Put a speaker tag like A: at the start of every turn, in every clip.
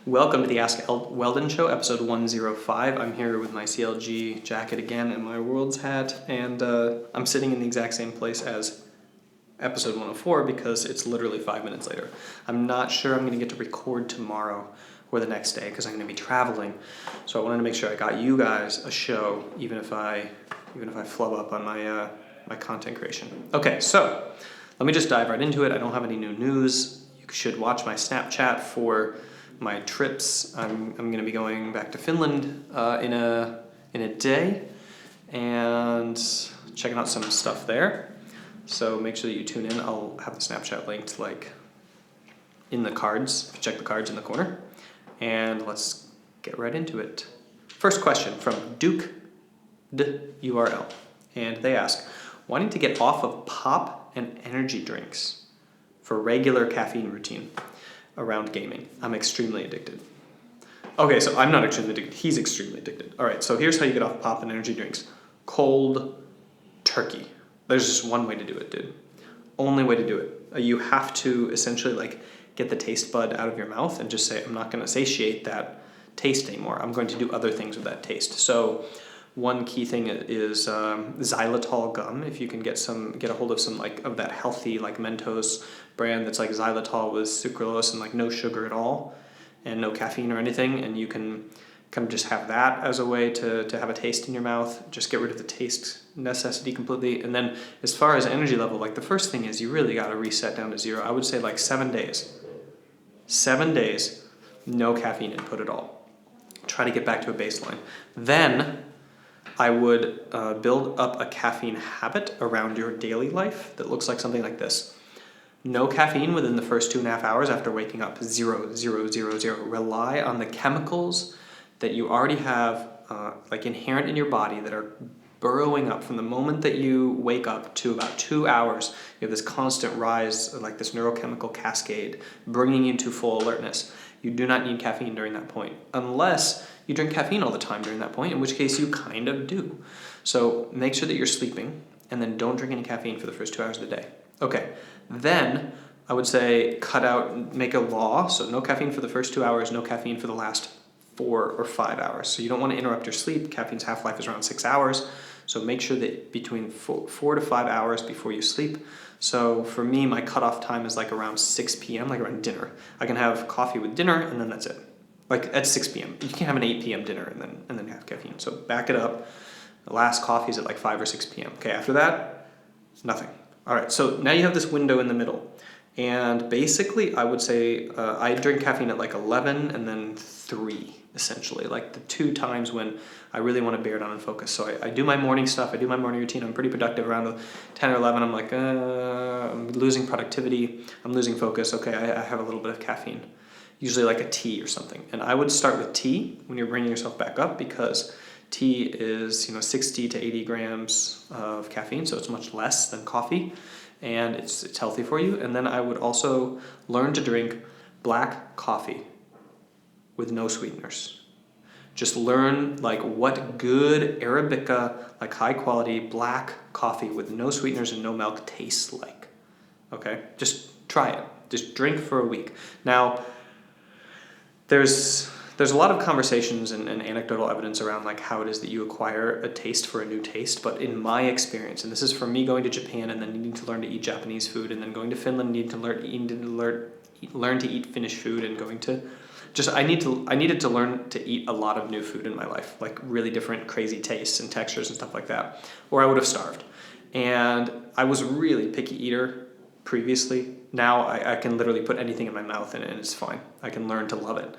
A: Welcome to the AskWeldon show, episode 105. I'm here with my CLG jacket again and my World's hat, and I'm sitting in the exact same place as episode 104 because it's literally 5 minutes later. I'm not sure I'm going to get to record tomorrow or the next day because I'm going to be traveling, so I wanted to make sure I got you guys a show, even if I flub up on my content creation. Okay, so let me just dive right into it. I don't have any new news. You should watch my Snapchat for my trips. I'm going to be going back to Finland in a day and checking out some stuff there. So make sure that you tune in. I'll have the Snapchat linked in the cards. Check the cards in the corner. And let's get right into it. First question from Duke URL. And they ask, wanting to get off of pop and energy drinks for regular caffeine routine around gaming. I'm extremely addicted. Okay, so I'm not extremely addicted. He's extremely addicted. All right, so here's how you get off pop and energy drinks. Cold turkey. There's just one way to do it, dude. Only way to do it. You have to essentially get the taste bud out of your mouth and just say, I'm not going to satiate that taste anymore. I'm going to do other things with that taste. So one key thing is xylitol gum. If you can get a hold of some of that healthy Mentos brand that's like xylitol with sucralose and no sugar at all and no caffeine or anything, and you can kind of just have that as a way to have a taste in your mouth. Just get rid of the taste necessity completely. And then as far as energy level, the first thing is you really got to reset down to zero. I would say 7 days. 7 days, no caffeine input at all. Try to get back to a baseline. Then I would build up a caffeine habit around your daily life that looks like something like this. No caffeine within the first 2.5 hours after waking up. 0, 0, 0, 0. Rely on the chemicals that you already have inherent in your body that are burrowing up from the moment that you wake up to about 2 hours. You have this constant rise, this neurochemical cascade, bringing you to full alertness. You do not need caffeine during that point, unless you drink caffeine all the time during that point, in which case you kind of do. So make sure that you're sleeping, and then don't drink any caffeine for the first 2 hours of the day. Okay, then I would say make a law, so no caffeine for the first 2 hours, no caffeine for the last 4 or 5 hours. So you don't want to interrupt your sleep. Caffeine's half-life is around 6 hours, so make sure that between 4 to 5 hours before you sleep. So for me, my cutoff time is around 6 p.m., around dinner. I can have coffee with dinner, and then that's it. At 6 p.m. You can't have an 8 p.m. dinner and then have caffeine. So back it up. The last coffee is at 5 or 6 p.m. Okay, after that, nothing. All right, so now you have this window in the middle. And basically, I would say I drink caffeine at 11 and then 3, essentially. The 2 times when I really want to bear down and focus. So I do my morning stuff. I do my morning routine. I'm pretty productive around 10 or 11. I'm I'm losing productivity. I'm losing focus. Okay, I have a little bit of caffeine. Usually a tea or something. And I would start with tea when you're bringing yourself back up, because tea is 60 to 80 grams of caffeine, so it's much less than coffee, and it's healthy for you. And then I would also learn to drink black coffee with no sweeteners. Just learn what good Arabica, high quality black coffee with no sweeteners and no milk tastes like. Okay? Just try it. Just drink for a week. Now, there's a lot of conversations and anecdotal evidence around how it is that you acquire a taste for a new taste. But in my experience, and this is from me going to Japan and then needing to learn to eat Japanese food, and then going to Finland, needing to learn to eat Finnish food, and going to I needed to learn to eat a lot of new food in my life, really different crazy tastes and textures and stuff like that, or I would have starved. And I was a really picky eater previously. Now I can literally put anything in my mouth and it's fine. I can learn to love it.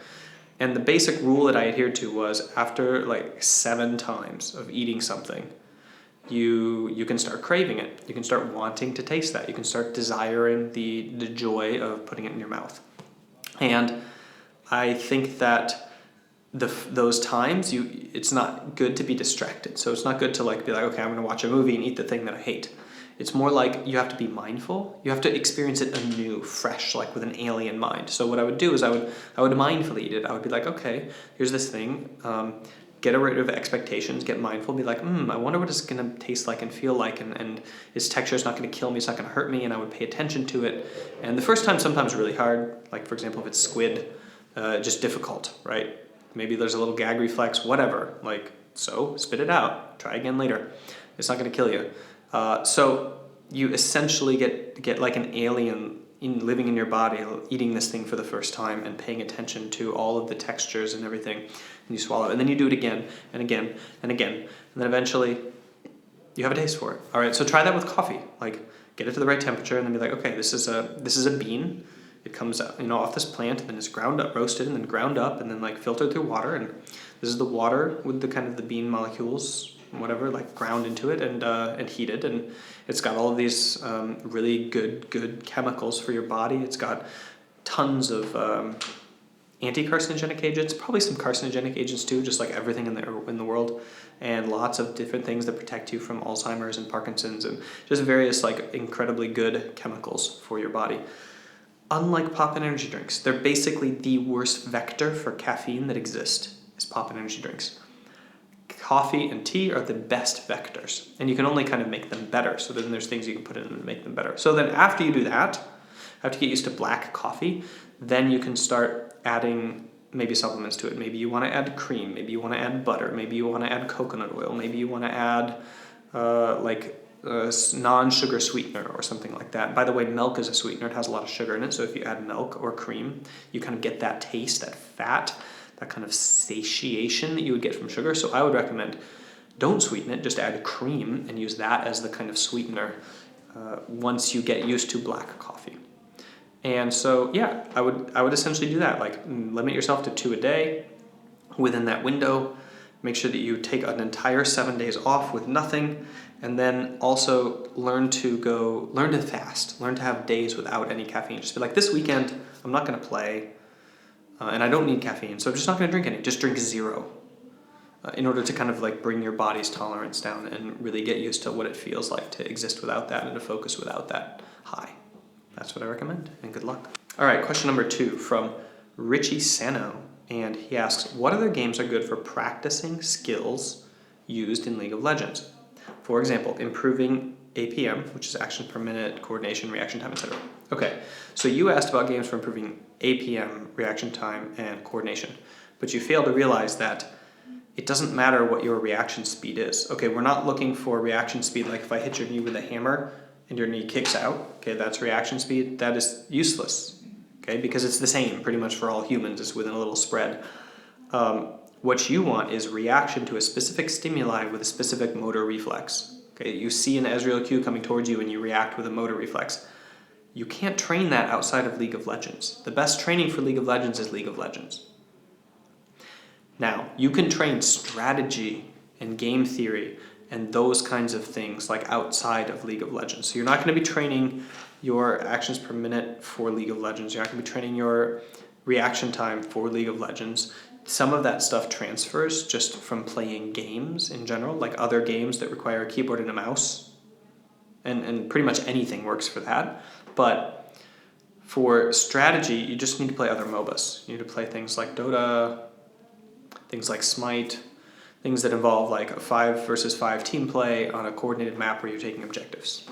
A: And the basic rule that I adhered to was after 7 times of eating something, you can start craving it. You can start wanting to taste that. You can start desiring the joy of putting it in your mouth. And I think that those times it's not good to be distracted. So it's not good to be okay, I'm going to watch a movie and eat the thing that I hate. It's more you have to be mindful. You have to experience it anew, fresh, with an alien mind. So what I would do is I would mindfully eat it. I would be okay, here's this thing. Get rid of expectations. Get mindful. Be I wonder what it's going to taste like and feel like, and its texture is not going to kill me. It's not going to hurt me, and I would pay attention to it. And the first time sometimes really hard. For example, if it's squid, just difficult, right? Maybe there's a little gag reflex, whatever. Like, so spit it out. Try again later. It's not going to kill you. So you essentially get like an alien living in your body, eating this thing for the first time and paying attention to all of the textures and everything. And you swallow it. And then you do it again and again and again. And then eventually you have a taste for it. All right, so try that with coffee. Like, get it to the right temperature and then be like, okay, this is a bean. It comes out, off this plant, and then it's ground up, roasted, and then ground up, and then like filtered through water. And this is the water with the kind of the bean molecules, whatever, like ground into it and heated. And it's got all of these really good chemicals for your body. It's got tons of anti-carcinogenic agents, probably some carcinogenic agents too, just like everything in the world, and lots of different things that protect you from Alzheimer's and Parkinson's, and just various like incredibly good chemicals for your body. Unlike pop and energy drinks, they're basically the worst vector for caffeine that exists, is pop and energy drinks. Coffee and tea are the best vectors, and you can only kind of make them better. So then there's things you can put in them to make them better. So then after you do that, after you get used to black coffee, then you can start adding maybe supplements to it. Maybe you want to add cream, maybe you want to add butter, maybe you want to add coconut oil, maybe you want to add non-sugar sweetener or something like that. By the way, milk is a sweetener. It has a lot of sugar in it, so if you add milk or cream, you kind of get that taste, that fat, that kind of satiation that you would get from sugar. So I would recommend don't sweeten it, just add cream and use that as the kind of sweetener once you get used to black coffee. And so, yeah, I would essentially do that. Like, limit yourself to 2 a day. Within that window, make sure that you take an entire 7 days off with nothing, and then also learn to fast, learn to have days without any caffeine. Just be like, this weekend, I'm not going to play, and I don't need caffeine, so I'm just not going to drink any. Just drink 0 in order to kind of like bring your body's tolerance down and really get used to what it feels like to exist without that and to focus without that high. That's what I recommend, and good luck. All right, question number 2 from Richie Sano, and he asks, what other games are good for practicing skills used in League of Legends? For example, improving APM, which is action per minute, coordination, reaction time, etc. Okay, so you asked about games for improving APM, reaction time, and coordination, but you failed to realize that it doesn't matter what your reaction speed is. Okay, we're not looking for reaction speed like if I hit your knee with a hammer and your knee kicks out, okay, that's reaction speed. That is useless, okay, because it's the same pretty much for all humans. It's within a little spread. What you want is reaction to a specific stimuli with a specific motor reflex. Okay, you see an Ezreal Q coming towards you and you react with a motor reflex. You can't train that outside of League of Legends. The best training for League of Legends is League of Legends. Now, you can train strategy and game theory and those kinds of things like outside of League of Legends. So you're not going to be training your actions per minute for League of Legends. You're not going to be training your reaction time for League of Legends. Some of that stuff transfers just from playing games in general, like other games that require a keyboard and a mouse. And pretty much anything works for that. But for strategy, you just need to play other MOBAs. You need to play things like Dota, things like Smite, things that involve like a 5 versus 5 team play on a coordinated map where you're taking objectives.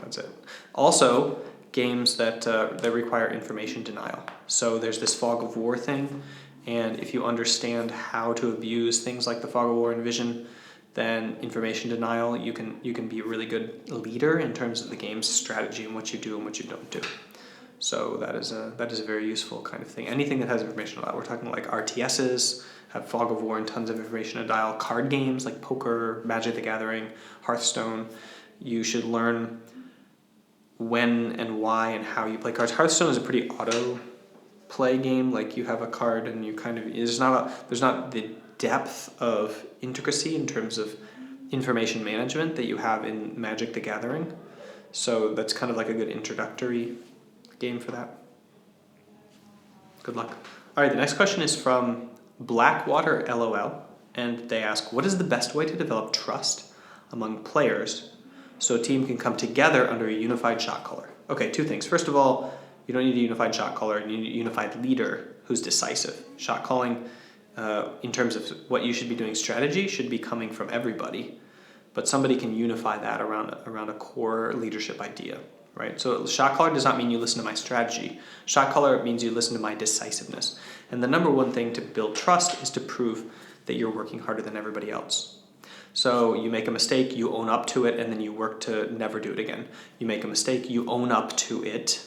A: That's it. Also, games that require information denial. So there's this fog of war thing, and if you understand how to abuse things like the fog of war and vision, then information denial, you can be a really good leader in terms of the game's strategy and what you do and what you don't do. So that is a very useful kind of thing. Anything that has information denial. We're talking like RTSs, have fog of war and tons of information to dial. Card games like poker, Magic the Gathering, Hearthstone. You should learn when and why and how you play cards. Hearthstone is a pretty auto play game. Like you have a card and you kind of there's not the depth of intricacy in terms of information management that you have in Magic the Gathering. So that's kind of like a good introductory game for that. Good luck. All right, the next question is from Blackwater LOL, and they ask, what is the best way to develop trust among players so a team can come together under a unified shot caller? Okay, 2 things. First of all, you don't need a unified shot caller, you need a unified leader who's decisive. Shot calling, in terms of what you should be doing strategy, should be coming from everybody, but somebody can unify that around a core leadership idea. right? So shot caller does not mean you listen to my strategy. Shot caller means you listen to my decisiveness. And the number one thing to build trust is to prove that you're working harder than everybody else. So you make a mistake, you own up to it, and then you work to never do it again. You make a mistake, you own up to it.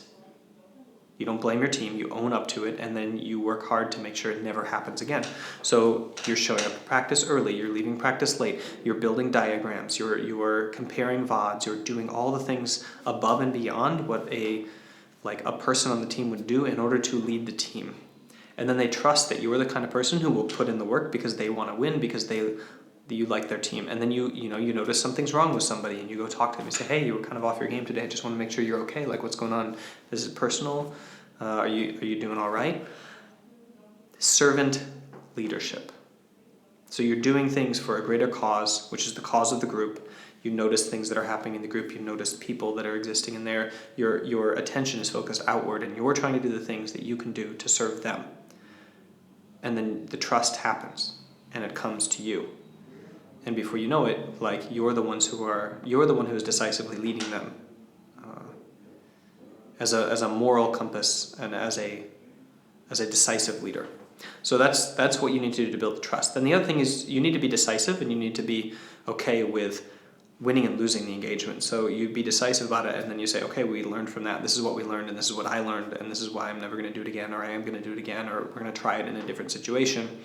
A: You don't blame your team, you own up to it, and then you work hard to make sure it never happens again. So you're showing up to practice early, you're leaving practice late, you're building diagrams, you're comparing VODs, you're doing all the things above and beyond what a person on the team would do in order to lead the team. And then they trust that you are the kind of person who will put in the work because they want to win, because you like their team. And then you notice something's wrong with somebody and you go talk to them and say, hey, you were kind of off your game today. I just want to make sure you're okay. Like, what's going on? Is it personal? Are you doing all right? Servant leadership. So you're doing things for a greater cause, which is the cause of the group. You notice things that are happening in the group. You notice people that are existing in there. Your attention is focused outward, and you're trying to do the things that you can do to serve them. And then the trust happens, and it comes to you. And before you know it, you're the one who is decisively leading them as a moral compass and as a decisive leader. So that's what you need to do to build the trust. Then the other thing is you need to be decisive, and you need to be okay with winning and losing the engagement. So you be decisive about it, and then you say, okay, we learned from that. This is what we learned, and this is what I learned, and this is why I'm never going to do it again, or I am going to do it again, or we're going to try it in a different situation.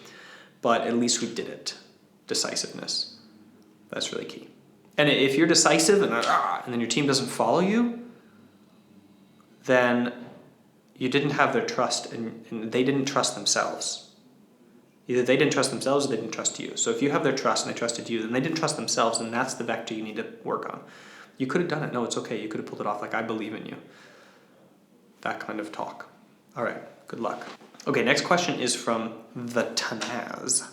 A: But at least we did it. Decisiveness. That's really key. And if you're decisive and then your team doesn't follow you, then you didn't have their trust, and they didn't trust themselves. Either they didn't trust themselves or they didn't trust you. So if you have their trust and they trusted you, then they didn't trust themselves, and that's the vector you need to work on. You could have done it. No, it's okay. You could have pulled it off. I believe in you. That kind of talk. All right. Good luck. Okay, next question is from the Tanaz.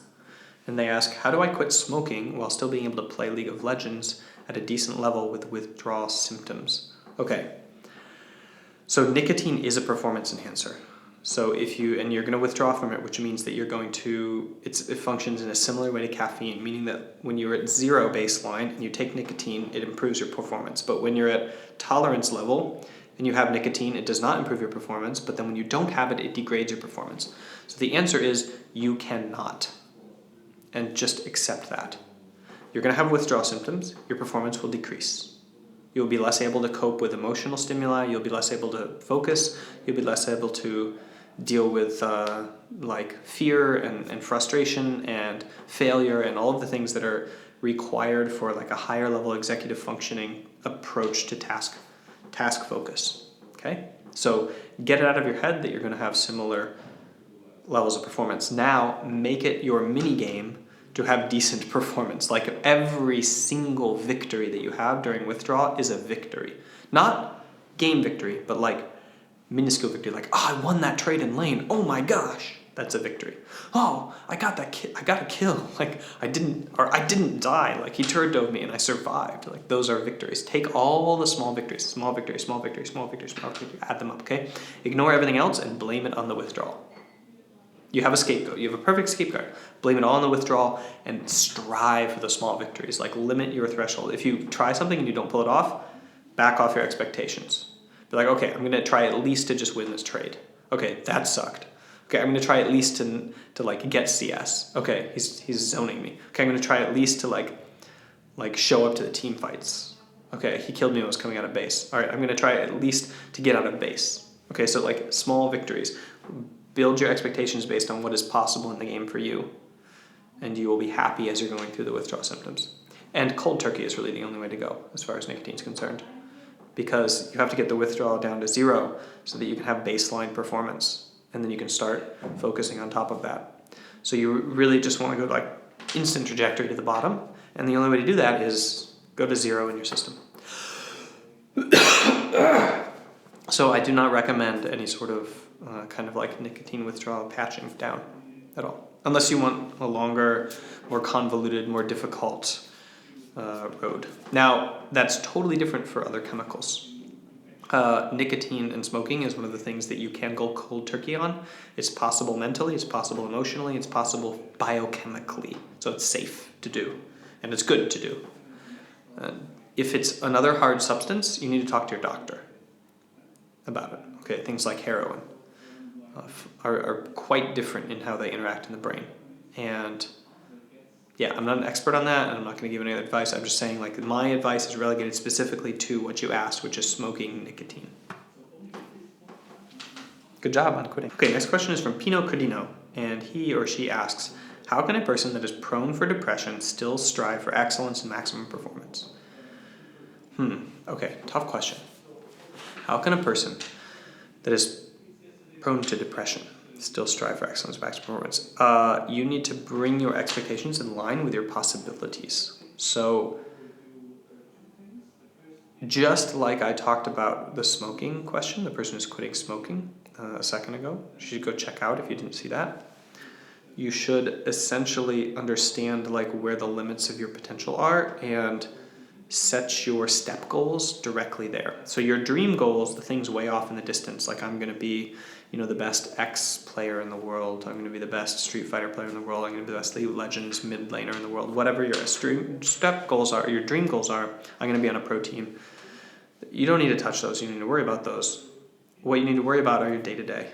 A: And they ask, how do I quit smoking while still being able to play League of Legends at a decent level with withdrawal symptoms? Okay. So nicotine is a performance enhancer. So you're going to withdraw from it, which means that you're going to, it functions in a similar way to caffeine, meaning that when you're at zero baseline and you take nicotine, it improves your performance. But when you're at tolerance level and you have nicotine, it does not improve your performance, but then when you don't have it, it degrades your performance. So the answer is you cannot. And just accept that. You're going to have withdrawal symptoms, your performance will decrease. You'll be less able to cope with emotional stimuli, you'll be less able to focus, you'll be less able to deal with fear and frustration and failure and all of the things that are required for a higher level executive functioning approach to task focus. Okay? So get it out of your head that you're going to have similar levels of performance. Now make it your mini game to have decent performance. Every single victory that you have during withdrawal is a victory. Not game victory, but minuscule victory. I won that trade in lane. Oh my gosh, that's a victory. Oh, I got a kill. I didn't die. He turret dove me and I survived. Those are victories. Take all the small victories, small victories, small victories, small victories, small victories, add them up, okay? Ignore everything else and blame it on the withdrawal. You have a scapegoat. You have a perfect scapegoat. Blame it all on the withdrawal and strive for the small victories. Limit your threshold. If you try something and you don't pull it off, back off your expectations. Be okay, I'm going to try at least to just win this trade. Okay, that sucked. Okay, I'm going to try at least to get CS. Okay, he's zoning me. Okay, I'm going to try at least to show up to the team fights. Okay, he killed me when I was coming out of base. All right, I'm going to try at least to get out of base. Okay, so small victories. Build your expectations based on what is possible in the game for you, and you will be happy as you're going through the withdrawal symptoms. And cold turkey is really the only way to go as far as nicotine is concerned, because you have to get the withdrawal down to zero so that you can have baseline performance, and then you can start focusing on top of that. So you really just want to go instant trajectory to the bottom, and the only way to do that is go to zero in your system. So I do not recommend any sort of nicotine withdrawal patching down at all, unless you want a longer, more convoluted, more difficult road. Now, that's totally different for other chemicals. Nicotine and smoking is one of the things that you can go cold turkey on. It's possible mentally, it's possible emotionally, it's possible biochemically. So it's safe to do, and it's good to do. If it's another hard substance, you need to talk to your doctor. about it. Okay, things like heroin are quite different in how they interact in the brain. And yeah, I'm not an expert on that, and I'm not going to give any other advice. I'm just saying, like, my advice is relegated specifically to what you asked, which is smoking nicotine. Good job on quitting. Okay, next question is from Pino Credino, and he or she asks, how can a person that is prone for depression still strive for excellence and maximum performance? Okay, tough question. How can a person that is prone to depression still strive for excellence and maximum performance? You need to bring your expectations in line with your possibilities. So, just like I talked about the smoking question, the person who's quitting smoking a second ago, you should go check out if you didn't see that. You should essentially understand like where the limits of your potential are and set your step goals directly there. So your dream goals, the things way off in the distance, like I'm going to be, the best X player in the world. I'm going to be the best Street Fighter player in the world. I'm going to be the best League of Legends mid laner in the world. Whatever your step goals are, your dream goals are, I'm going to be on a pro team. You don't need to touch those. You don't need to worry about those. What you need to worry about are your day-to-day,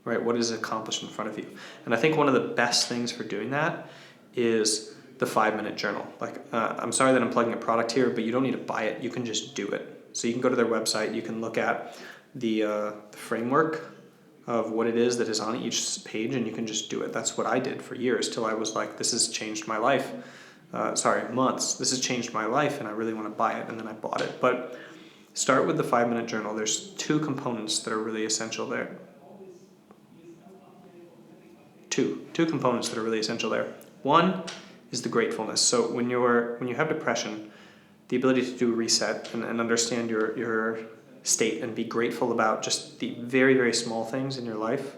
A: right? What is accomplished in front of you? And I think one of the best things for doing that is the 5-minute journal. Like, I'm sorry that I'm plugging a product here, but you don't need to buy it. You can just do it. So you can go to their website. You can look at the framework of what it is that is on each page, and you can just do it. That's what I did for years till I was like, this has changed my life. Months. This has changed my life, and I really want to buy it, and then I bought it. But start with the 5-minute journal. There's 2 components that are really essential there. Two components that are really essential there. One is the gratefulness. So when you have depression, the ability to do a reset and understand your state and be grateful about just the very, very small things in your life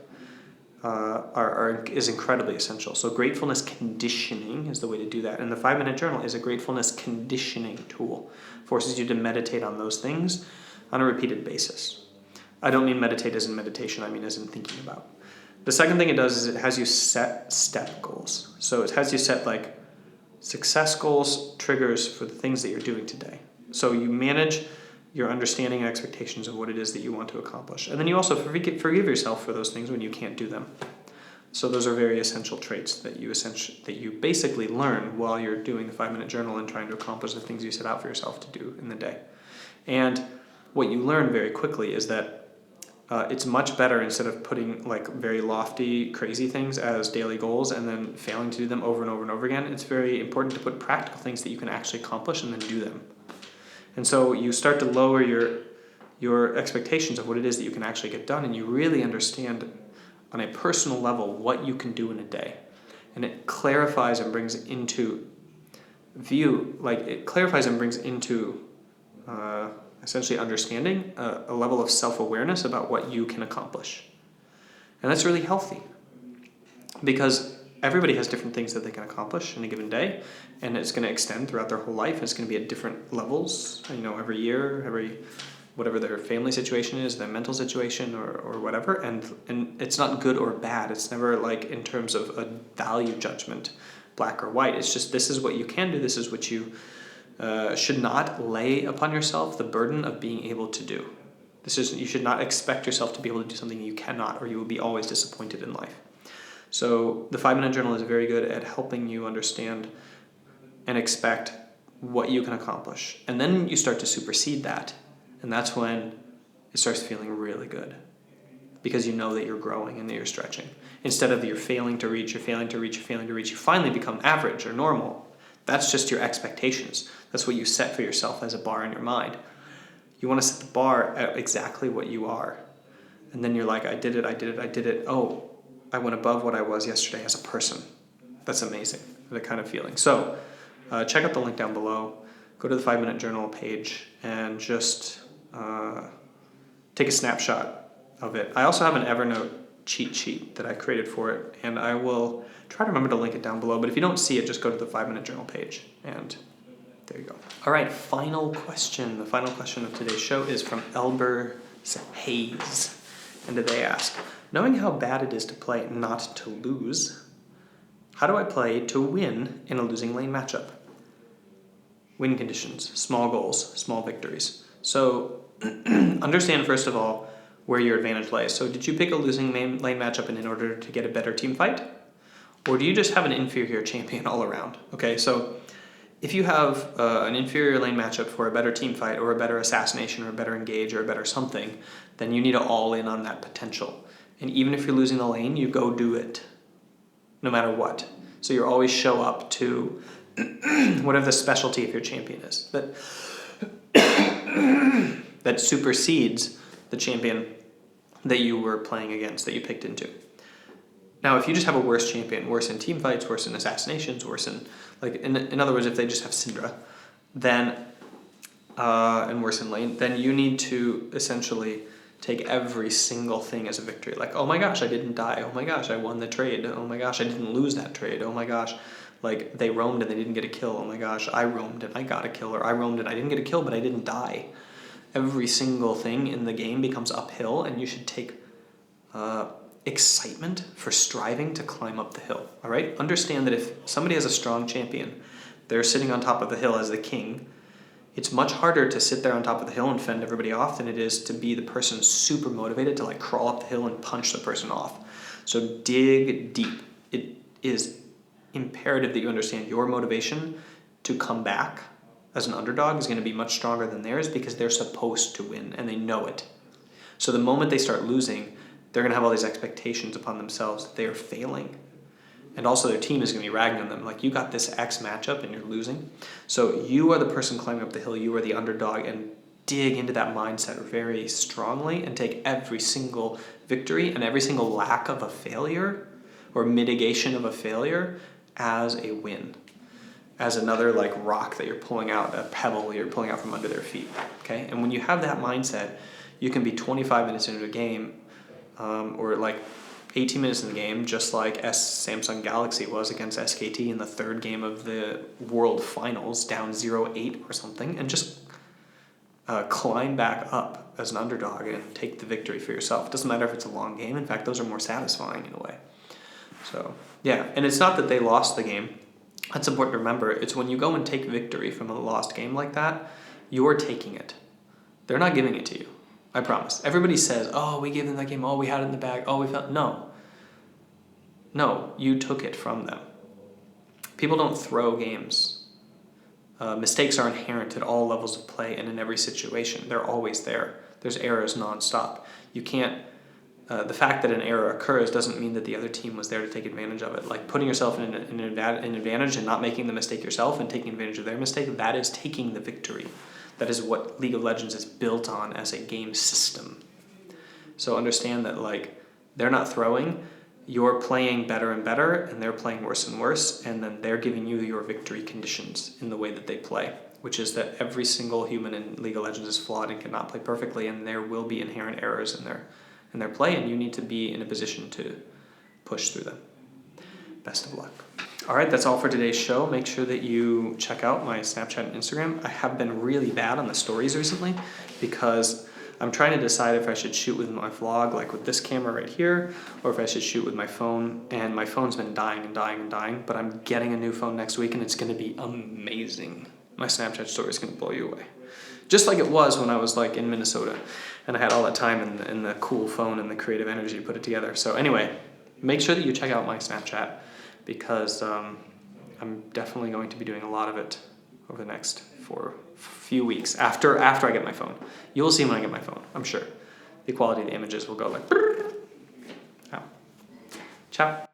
A: is incredibly essential. So gratefulness conditioning is the way to do that. And the 5-minute journal is a gratefulness conditioning tool. Forces you to meditate on those things on a repeated basis. I don't mean meditate as in meditation, I mean as in thinking about. The second thing it does is it has you set step goals. So it has you set like success goals, triggers for the things that you're doing today. So you manage your understanding and expectations of what it is that you want to accomplish. And then you also forgive yourself for those things when you can't do them. So those are very essential traits that you basically learn while you're doing the 5-minute journal and trying to accomplish the things you set out for yourself to do in the day. And what you learn very quickly is that it's much better, instead of putting like very lofty, crazy things as daily goals and then failing to do them over and over and over again, it's very important to put practical things that you can actually accomplish and then do them. And so you start to lower your expectations of what it is that you can actually get done, and you really understand on a personal level what you can do in a day. And it clarifies and brings into view, essentially understanding a level of self-awareness about what you can accomplish. And that's really healthy, because everybody has different things that they can accomplish in a given day, and it's going to extend throughout their whole life. It's going to be at different levels, every year, whatever their family situation is, their mental situation, or whatever. And it's not good or bad. It's never like in terms of a value judgment, black or white. It's just, this is what you can do. This is what you should not lay upon yourself the burden of being able to do. You should not expect yourself to be able to do something you cannot, or you will be always disappointed in life. So the 5-minute journal is very good at helping you understand and expect what you can accomplish. And then you start to supersede that. And that's when it starts feeling really good, because you know that you're growing and that you're stretching. Instead of you're failing to reach, you finally become average or normal. That's just your expectations. That's what you set for yourself as a bar in your mind. You want to set the bar at exactly what you are. And then you're like, I did it. Oh, I went above what I was yesterday as a person. That's amazing, that kind of feeling. So check out the link down below. Go to the 5-minute journal page and just take a snapshot of it. I also have an Evernote cheat sheet that I created for it, and I will try to remember to link it down below. But if you don't see it, just go to the 5-minute journal page, and there you go. All right, final question. The final question of today's show is from Elber Hayes. And they ask, knowing how bad it is to play not to lose, how do I play to win in a losing lane matchup? Win conditions, small goals, small victories. So understand, first of all, where your advantage lies. So did you pick a losing lane matchup in order to get a better team fight? Or do you just have an inferior champion all around? Okay, so if you have an inferior lane matchup for a better team fight or a better assassination or a better engage or a better something, then you need to all in on that potential. And even if you're losing the lane, you go do it, no matter what. So you always show up to whatever the specialty of your champion is. That supersedes the champion that you were playing against, that you picked into. Now, if you just have a worse champion, worse in team fights, worse in assassinations, worse in, like, in other words, if they just have Syndra, then, and worse in lane, then you need to essentially take every single thing as a victory. Like, oh my gosh, I didn't die. Oh my gosh, I won the trade. Oh my gosh, I didn't lose that trade. Oh my gosh, like, they roamed and they didn't get a kill. Oh my gosh, I roamed and I got a kill. Or I roamed and I didn't get a kill, but I didn't die. Every single thing in the game becomes uphill, and you should take excitement for striving to climb up the hill, all right? Understand that if somebody has a strong champion, they're sitting on top of the hill as the king, it's much harder to sit there on top of the hill and fend everybody off than it is to be the person super motivated to like crawl up the hill and punch the person off. So dig deep. It is imperative that you understand your motivation to come back as an underdog is going to be much stronger than theirs because they're supposed to win and they know it. So the moment they start losing, they're going to have all these expectations upon themselves that they are failing. And also their team is going to be ragging on them. Like, you got this X matchup and you're losing. So you are the person climbing up the hill. You are the underdog, and dig into that mindset very strongly and take every single victory and every single lack of a failure or mitigation of a failure as a win. As another like rock that you're pulling out, a pebble that you're pulling out from under their feet. Okay? And when you have that mindset, you can be 25 minutes into a game or like 18 minutes in the game, just like Samsung Galaxy was against SKT in the third game of the World Finals, down 0-8 or something, and just climb back up as an underdog and take the victory for yourself. It doesn't matter if it's a long game. In fact, those are more satisfying in a way. So, yeah, and it's not that they lost the game. That's important to remember. It's when you go and take victory from a lost game like that, you're taking it. They're not giving it to you. I promise. Everybody says, oh, we gave them that game, oh, we had it in the bag, oh, we felt... No, you took it from them. People don't throw games. Mistakes are inherent at all levels of play and in every situation. They're always there. There's errors nonstop. You can't... the fact that an error occurs doesn't mean that the other team was there to take advantage of it. Like, putting yourself in an advantage and not making the mistake yourself and taking advantage of their mistake, that is taking the victory. That is what League of Legends is built on as a game system. So understand that, like, they're not throwing, you're playing better and better, and they're playing worse and worse, and then they're giving you your victory conditions in the way that they play, which is that every single human in League of Legends is flawed and cannot play perfectly, and there will be inherent errors in their play, and you need to be in a position to push through them. Best of luck. All right, that's all for today's show. Make sure that you check out my Snapchat and Instagram. I have been really bad on the stories recently because I'm trying to decide if I should shoot with my vlog, like with this camera right here, or if I should shoot with my phone. And my phone's been dying, but I'm getting a new phone next week and it's going to be amazing. My Snapchat story is going to blow you away. Just like it was when I was like in Minnesota and I had all that time and the cool phone and the creative energy to put it together. So anyway, make sure that you check out my Snapchat because I'm definitely going to be doing a lot of it over the next few weeks after I get my phone. You'll see when I get my phone, I'm sure. The quality of the images will go like... Ciao.